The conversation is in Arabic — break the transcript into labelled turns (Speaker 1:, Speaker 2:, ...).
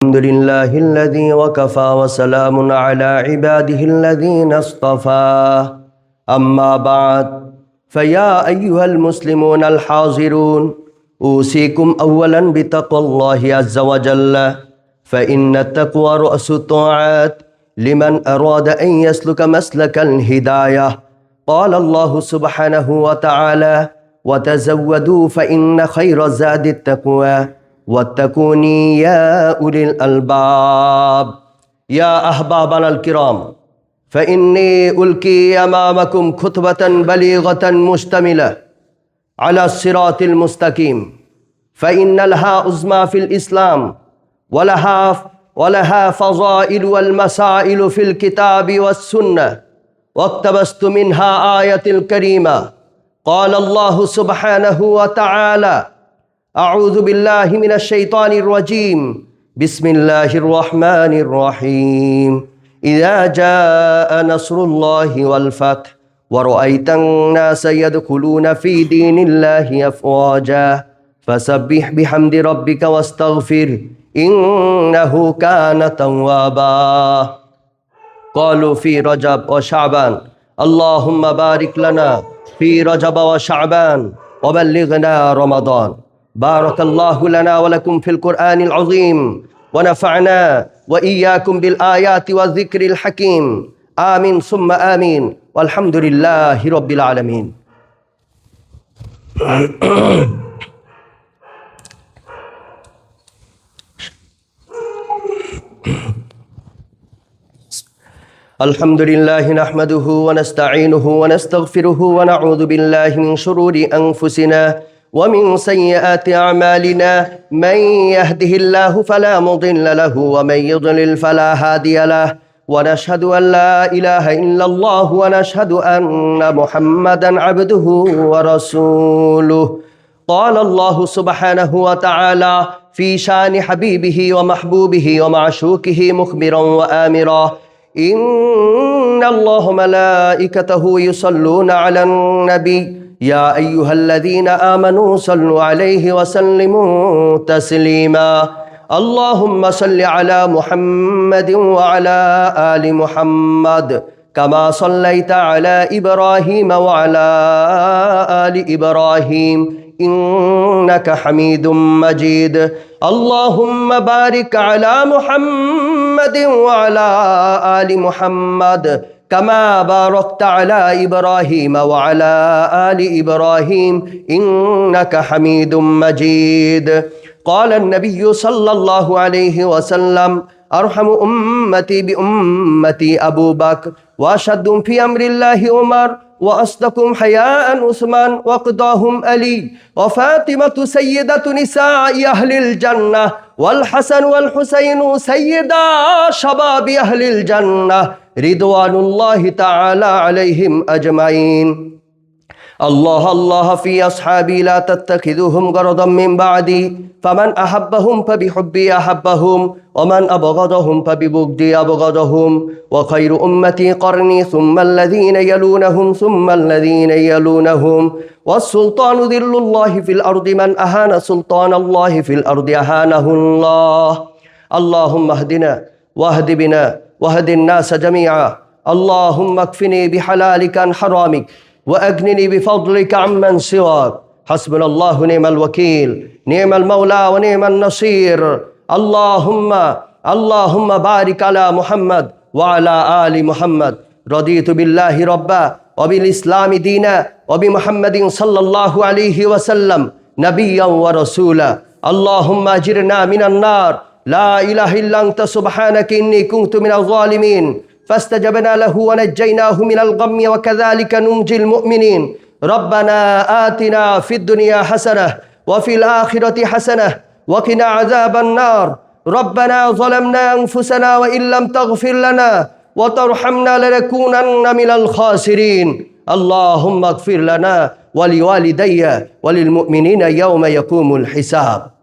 Speaker 1: الحمد لله الذي وكفى وسلام على عباده الذين اصطفى أما بعد فيا أيها المسلمون الحاضرون أوصيكم أولا بتقوى الله عز وجل فإن التقوى رأس الطاعات لمن أراد أن يسلك مسلك الهداية قال الله سبحانه وتعالى وتزودوا فإن خير الزاد التقوى واتقوني يا أولي الألباب يا أحبابنا الكرام فإني ألقي أمامكم خطبة بليغة مشتملة على الصراط المستقيم فإن لها عظمى في الإسلام ولها فضائل والمسائل في الكتاب والسنة واقتبست منها آية الكريمة قال الله سبحانه وتعالى أعوذ بالله من الشيطان الرجيم بسم الله الرحمن الرحيم إذا جاء نصر الله والفتح ورأيت الناس يدخلون في دين الله أفواجا فسبح بحمد ربك واستغفر إنه كان توابا قالوا في رجب وشعبان اللهم بارك لنا في رجب وشعبان وبلغنا رمضان بارك الله لنا ولكم في القرآن العظيم ونفعنا وإياكم بالآيات والذكر الحكيم آمين ثم آمين والحمد لله رب العالمين الحمد لله نحمده ونستعينه ونستغفره ونعوذ بالله من شرور أنفسنا ومن سيئات أعمالنا من يهده الله فلا مضل له ومن يضلل فلا هادي له ونشهد أن لا إله إلا الله ونشهد أن محمدا عبده ورسوله قال الله سبحانه وتعالى في شان حبيبه ومحبوبه ومعشوقه مخبرا وآمرا إن الله ملائكته يصلون على النبي يا أيها الذين آمنوا صلوا عليه وسلموا تسليما اللهم صل على محمد وعلى آل محمد كما صليت على إبراهيم وعلى آل إبراهيم إنك حميد مجيد اللهم بارك على محمد وعلى آل محمد كما باركت على إبراهيم وعلى آل إبراهيم إنك حميد مجيد قال النبي صلى الله عليه وسلم أرحم أمتي بأمتي أبو بكر وأشهدهم في أمر الله عمر وأصدقهم حياء عثمان وأقضاهم علي وفاطمة سيدة نساء أهل الجنة والحسن والحسين سيدا شباب أهل الجنة رضوان الله تعالى عليهم أجمعين الله الله في أصحابي لا تتخذوهم غرضا من بعدي فمن أحبهم فبحبي أحبهم ومن أبغضهم فببغضي أبغضهم وخير أمتي قرني ثم الذين يلونهم ثم الذين يلونهم والسلطان ذل الله في الأرض من أهان سلطان الله في الأرض أهانه الله اللهم اهدنا واهد بنا واهد الناس جميعا اللهم اكفني بحلالك عن حرامك وأغنني بفضلك عمن سواك حسبنا الله ونعم الوكيل نعم المولى ونعم النصير اللهم بارك على محمد وعلى آل محمد رضيت بالله ربا وبالإسلام دينا وبمحمد صلى الله عليه وسلم نبيا ورسولا اللهم أجرنا من النار لا إله إلا أنت سبحانك إني كنت من الظالمين فاستجبنا له ونجيناه من الغم وكذلك ننجي المؤمنين ربنا آتنا في الدنيا حسنة وفي الآخرة حسنة وقنا عذاب النار ربنا ظلمنا أنفسنا وإن لم تغفر لنا وترحمنا لنكونن من الخاسرين اللهم اغفر لنا ولوالدي وللمؤمنين يوم يقوم الحساب